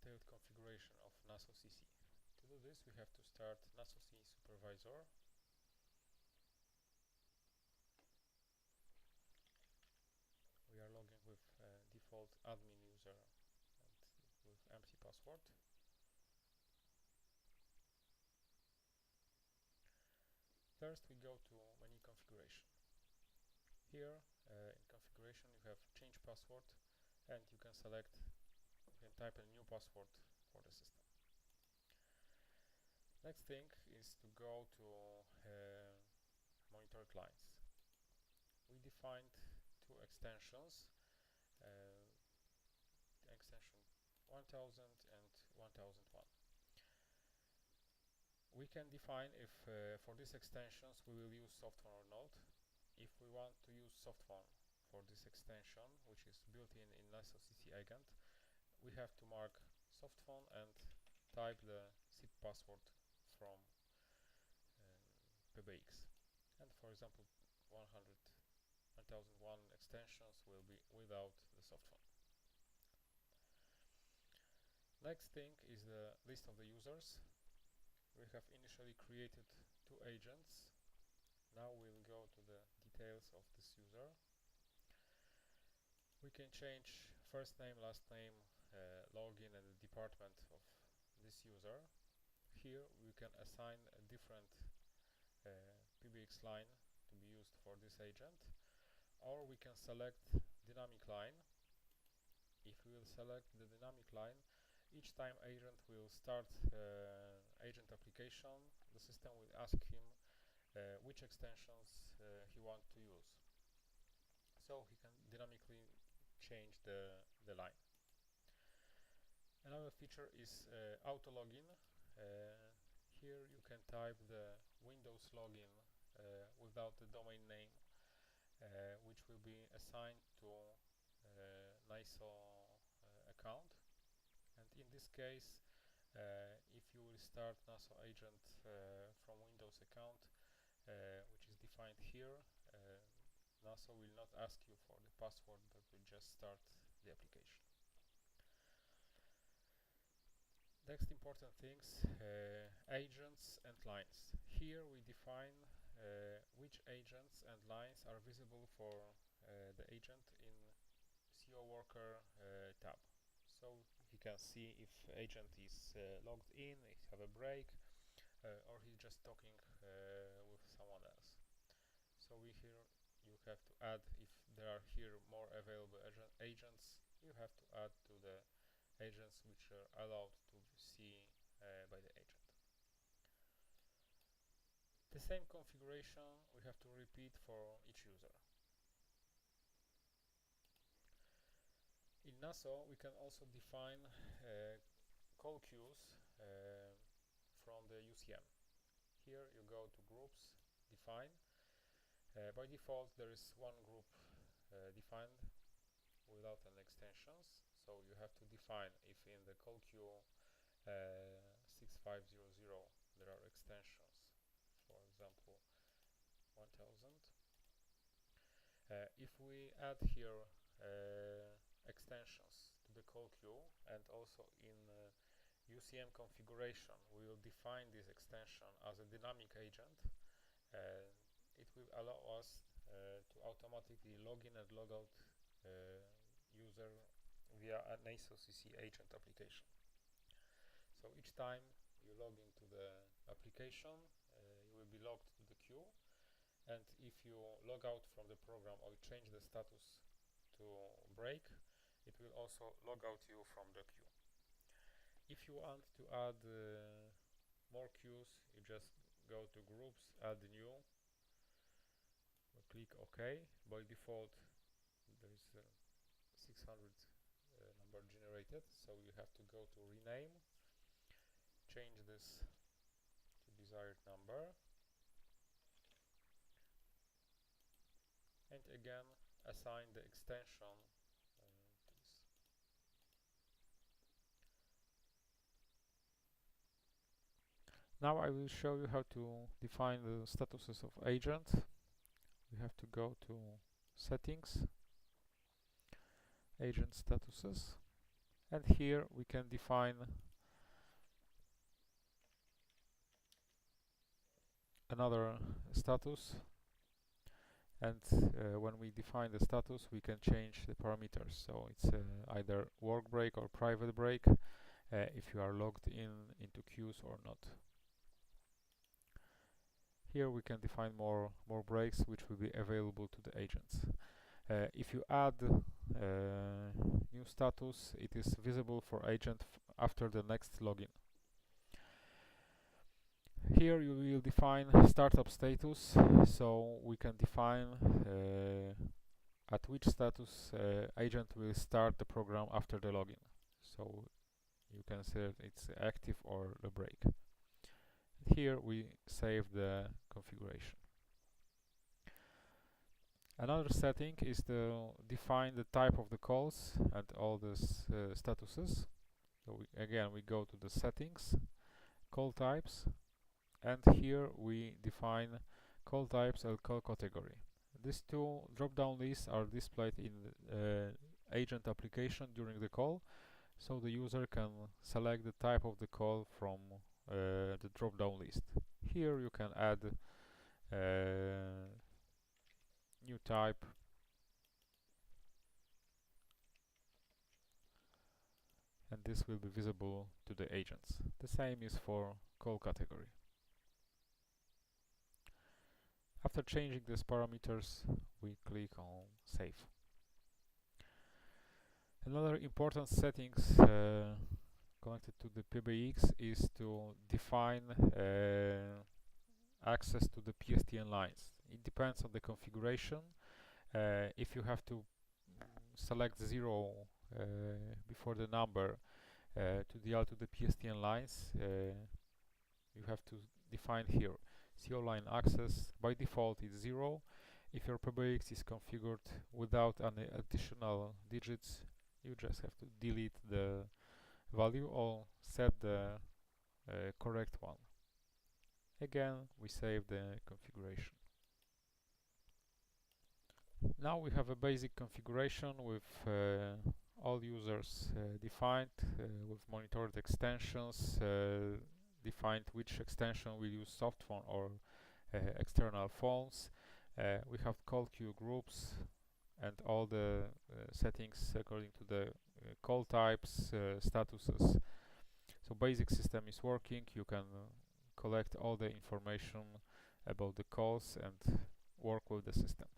detailed configuration of Naso CC. To do this, we have to start Naso CC supervisor. We are logging with default admin user and with empty password. First, we go to menu configuration. Here in configuration you have change password, and you can type a new password for the system. Next thing is to go to monitor clients. We defined two extensions, extension 1000 and 1001. We can define if for these extensions we will use softphone or not. If we want to use softphone for this extension, which is built in Naso CC agent, we have to mark softphone and type the SIP password from PBX. And for example, 1001 extensions will be without the softphone. Next thing is the list of the users. We have initially created two agents. Now we'll go to the details of this user. We can change first name, last name, login and the department of this user. Here we can assign a different PBX line to be used for this agent, or we can select dynamic line. If we will select the dynamic line, each time agent will start agent application, the system will ask him which extensions he wants to use. So he can dynamically change the line. Another feature is auto login. Here you can type the Windows login without the domain name, which will be assigned to Naso account. And in this case, if you will start Naso agent from Windows account, which is defined here, Naso will not ask you for the password, but will just start the application. Next important things, agents and lines. Here we define which agents and lines are visible for the agent in CO worker tab. So he can see if agent is logged in, if have a break, or he's just talking with someone else. So here you have to add, if there are here more available agents, you have to add to the agents which are allowed to see by the agent. The same configuration we have to repeat for each user. In Naso we can also define call queues from the UCM. Here you go to groups, define. By default there is one group defined without any extensions, so you have to define if in the call queue 6500 there are extensions, for example 1000. If we add here extensions to the call queue, and also in UCM configuration we will define this extension as a dynamic agent, it will allow us to automatically log in and log out user via a Naso CC agent application. So each time you log into the application, you will be logged to the queue, and if you log out from the program or change the status to break, it will also log out you from the queue. If you want to add more queues, you just go to groups, add new, click OK. By default there is 600 number generated, so you have to go to rename, change this to desired number, and again assign the extension to this. Now I will show you how to define the statuses of agent. We have to go to settings, agent statuses, And here we can define another status, and when we define the status we can change the parameters, so it's either work break or private break, if you are logged into queues or not. Here we can define more breaks which will be available to the agents. If you add new status, it is visible for agent after the next login. Here you will define startup status, so we can define at which status agent will start the program after the login. So you can say it's active or the break. Here we save the configuration. Another setting is to define the type of the calls and all these statuses. So again we go to the settings, call types, and here we define call types and call category. These two drop-down lists are displayed in agent application during the call, so the user can select the type of the call from the drop-down list. Here you can add new type, and this will be visible to the agents. The same is for call category. After changing these parameters, we click on Save. Another important settings connected to the PBX is to define access to the Pstn lines. It depends on the configuration. If you have to select 0 before the number to deal to the Pstn lines, you have to define here. CO line access by default is 0. If your PBX is configured without any additional digits, you just have to delete the value or set the correct one. Again, we save the configuration. Now we have a basic configuration with all users defined, with monitored extensions, defined which extension will use soft phone or external phones. We have call queue groups and all the settings according to the call types, statuses. So basic system is working. You can collect all the information about the calls and work with the system.